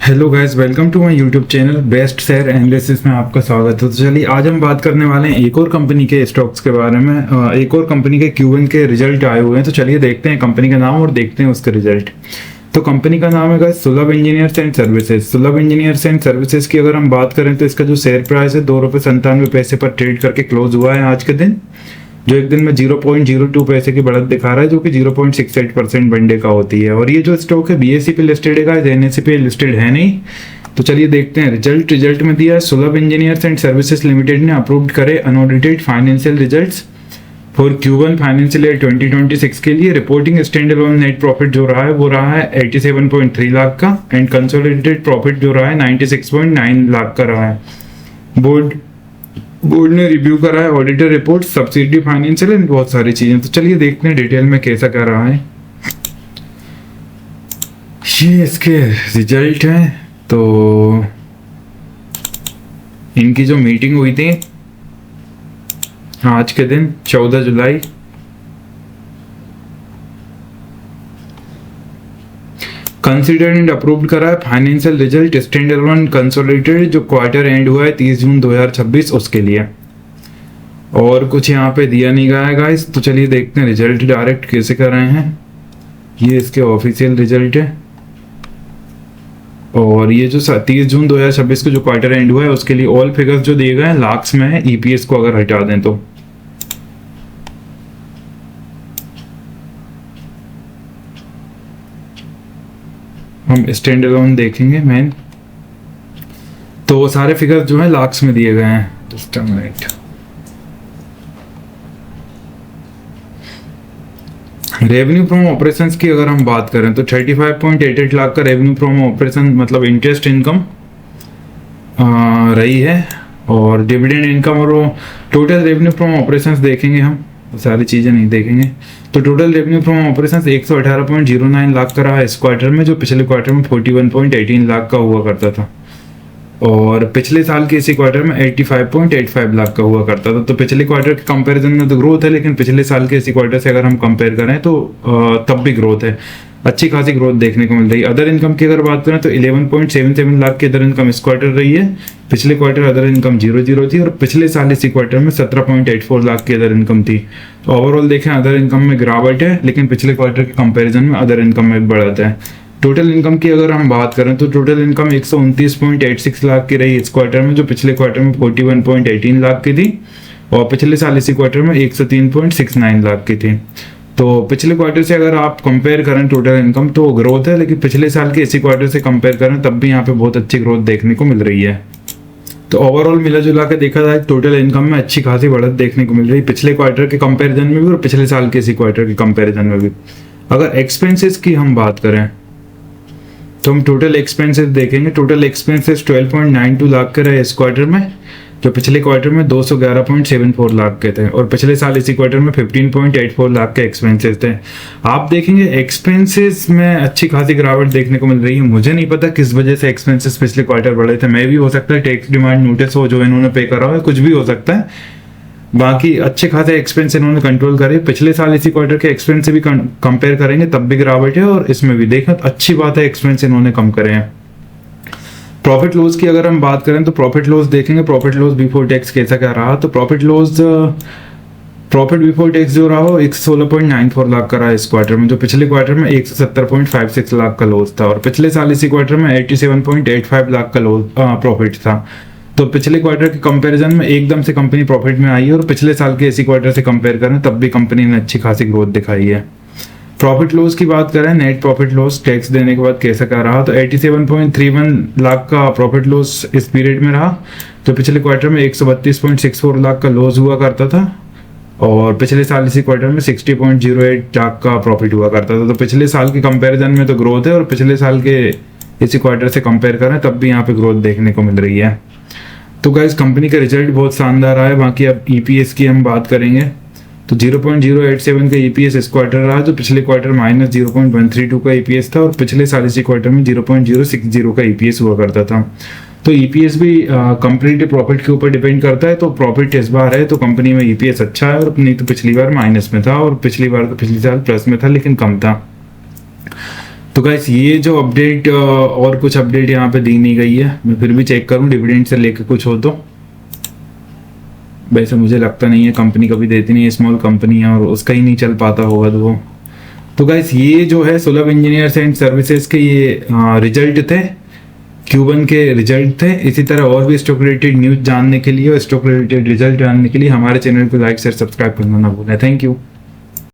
Hello guys, welcome to my YouTube channel best share analysis में आपका स्वागत है। तो चलिए आज हम बात करने वाले हैं एक और कंपनी के स्टॉक्स के बारे में। एक और कंपनी के Q1 के रिजल्ट आए हुए हैं, तो चलिए देखते हैं कंपनी का नाम और देखते हैं उसके रिजल्ट। तो कंपनी का नाम है गाइस सुलभ इंजीनियर्स एंड सर्विसेज। सुलभ इंजीनियर्स एंड सर्विसेज की अगर हम बात करें तो इसका जो शेयर प्राइस है ₹2.97 पर ट्रेड करके क्लोज हुआ है आज के दिन, जो एक दिन में 0.02 पैसे की बढ़त दिखा रहा है, जो कि 0.68% वनडे का होती है। और ये जो स्टॉक है BSE पे लिस्टेड है, NSE पे लिस्टेड है नहीं। तो चलिए देखते हैं रिजल्ट में दिया है सुलभ इंजीनियर्स एंड सर्विसेज लिमिटेड ने अप्रूव्ड करे unaudited financial results for Q1 financial year 2026 के लिए। Reporting stand alone net profit जो रहा है वो रहा है 87.3 लाख का, एंड कंसोलिडेटेड प्रॉफिट जो रहा है 96.9 लाख का रहा है। बोर्ड ने रिव्यू करा है auditor report, subsidy financial and बहुत सारी चीजें। तो चलिए देखते हैं डिटेल में कैसा क्या रहा है। ये इसके रिजल्ट है। तो इनकी जो मीटिंग हुई थी आज के दिन 14 जुलाई, कंसिडर्ड एंड अप्रूव्ड करा है financial result stand alone consolidated जो क्वार्टर एंड हुआ है 30 जून 2026 उसके लिए। और कुछ यहाँ पे दिया नहीं गया है गाइस। तो चलिए देखते हैं रिजल्ट डायरेक्ट कैसे कर रहे हैं। ये इसके ऑफिशियल रिजल्ट है, और ये जो 30 जून 2026 को जो क्वार्टर एंड हुआ है उसके लिए ऑल फिगर्स जो दिए गए हैं लाख्स में है, EPS को अगर हटा दें तो। हम स्टैंड अलोन देखेंगे मेन, तो वो सारे फिगर्स जो है लाख्स में दिए गए हैं। Just a minute. Revenue from operations की अगर हम बात करें तो 35.88 लाख का रेवेन्यू फ्रॉम ऑपरेशन मतलब इंटरेस्ट इनकम रही है, और डिविडेंड इनकम और टोटल रेवेन्यू फ्रॉम ऑपरेशंस देखेंगे हम, सारी चीजें नहीं देखेंगे। तो total revenue from operations 118.09 lakh का रहा है इस क्वार्टर में, जो पिछले क्वार्टर में 41.18 लाख का हुआ करता था, और पिछले साल के इसी क्वार्टर में 85.85 लाख का हुआ करता था। तो पिछले क्वार्टर के कंपैरिजन में तो ग्रोथ है, लेकिन पिछले साल के इसी क्वार्टर से अगर हम कंपेयर करें तो तब भी ग्रोथ है, अच्छी खासी ग्रोथ देखने को मिल रही है। अदर इनकम की अगर बात करें तो 11.77 लाख की अदर इनकम इस क्वार्टर रही है, पिछले क्वार्टर अदर इनकम 0 थी, और पिछले साल इसी क्वार्टर में 17.84 लाख की अदर इनकम थी। तो ओवरऑल देखें अदर इनकम में गिरावट है, लेकिन पिछले क्वार्टर के कंपेरिजन में अदर इनकम में बढ़त है। टोटल इनकम की अगर हम बात करें तो टोटल इनकम 129.86 लाख की रही इस क्वार्टर में, जो पिछले क्वार्टर में 41.18 लाख की थी, और पिछले साल इसी क्वार्टर में 103.69 लाख की थी। तो पिछले क्वार्टर से अगर आप कंपेयर करें टोटल इनकम तो ग्रोथ है, लेकिन पिछले साल के इसी क्वार्टर से कंपेयर करें तब भी यहाँ पे बहुत अच्छी ग्रोथ देखने को मिल रही है। तो ओवरऑल मिला जुला के देखा जाए टोटल इनकम में अच्छी खासी बढ़त देखने को मिल रही है, पिछले क्वार्टर के कंपेरिजन में भी और पिछले साल के इसी क्वार्टर के कंपेरिजन में भी। अगर एक्सपेंसेस की हम बात करें तो हम टोटल एक्सपेंसेस देखेंगे। टोटल एक्सपेंसेस 12.92 लाख के रहे इस क्वार्टर में, जो पिछले क्वार्टर में 211.74 लाख के थे, और पिछले साल इसी क्वार्टर में 15.84 लाख के एक्सपेंसेस थे। आप देखेंगे एक्सपेंसेस में अच्छी खासी गिरावट देखने को मिल रही है। मुझे नहीं पता किस वजह से एक्सपेंसेस पिछले क्वार्टर बढ़े थे, मे भी हो सकता है टैक्स डिमांड नोटिस हो जो इन्होंने पे करा हो, कुछ भी हो सकता है। बाकी अच्छे खासे एक्सपेंस इन्होंने कंट्रोल करे। पिछले साल इसी क्वार्टर के एक्सपेंस से भी कंपेयर करेंगे तब भी गिरावट है, और इसमें भी देखा अच्छी बात है एक्सपेंस इन्होंने कम करे हैं। प्रॉफिट लॉस की अगर हम बात करें तो प्रॉफिट लॉस देखेंगे, प्रॉफिट लॉस बिफोर टैक्स कैसा क्या रहा। तो प्रॉफिट बिफोर टैक्स जो रहा हो 116.94 लाख का रहा इस क्वार्टर में, जो पिछले क्वार्टर में 170.56 लाख का लॉस था, और पिछले साल इसी क्वार्टर में 87.85 लाख का लॉस प्रॉफिट था। तो पिछले क्वार्टर के कंपैरिजन में एकदम से कंपनी प्रॉफिट में आई है, और पिछले साल के इसी क्वार्टर से कंपेयर करें तब भी कंपनी ने अच्छी खासी ग्रोथ दिखाई है। प्रॉफिट लॉस की बात करें, नेट प्रॉफिट लॉस टैक्स देने के बाद कैसा क्या रहा, तो 87.31 लाख का प्रॉफिट लॉस इस पीरियड में रहा, तो पिछले क्वार्टर में 132.64 लाख का लॉस हुआ करता था, और पिछले साल इसी क्वार्टर में 60.08 लाख का प्रॉफिट हुआ करता था। तो पिछले साल के कंपैरिजन में तो ग्रोथ है, और पिछले साल के इसी क्वार्टर से कंपेयर करें तब भी यहाँ पे ग्रोथ देखने को मिल रही है। तो गाइस कंपनी का रिजल्ट बहुत शानदार आया। बाकी अब EPS की हम बात करेंगे तो 0.087 का EPS इस क्वार्टर रहा, जो पिछले क्वार्टर -0.132 का EPS था, और पिछले साल इसी क्वार्टर में 0.060 का EPS हुआ करता था। तो EPS भी कंप्लीटली प्रॉफिट के ऊपर डिपेंड करता है। तो प्रॉफिट इस बार है तो कंपनी में EPS अच्छा है, और नहीं तो पिछली बार माइनस में था, और पिछली बार तो पिछले साल प्लस में था लेकिन कम था। तो गाइस ये जो अपडेट और कुछ अपडेट यहाँ पे दी नहीं गई है, मैं फिर भी चेक करूँ डिविडेंड से लेके कुछ हो तो। वैसे मुझे लगता नहीं है, कंपनी कभी देती नहीं है, स्मॉल कंपनी है और उसका ही नहीं चल पाता होगा तो गाइस ये जो है सुलभ इंजीनियर्स एंड सर्विसेज के ये रिजल्ट थे, Q1 के रिजल्ट थे। इसी तरह और भी स्टॉक रिलेटेड न्यूज जानने के लिए और स्टॉक रिलेटेड रिजल्ट जानने के लिए हमारे चैनल को लाइक शेयर सब्सक्राइब करना ना भूलें। Thank you.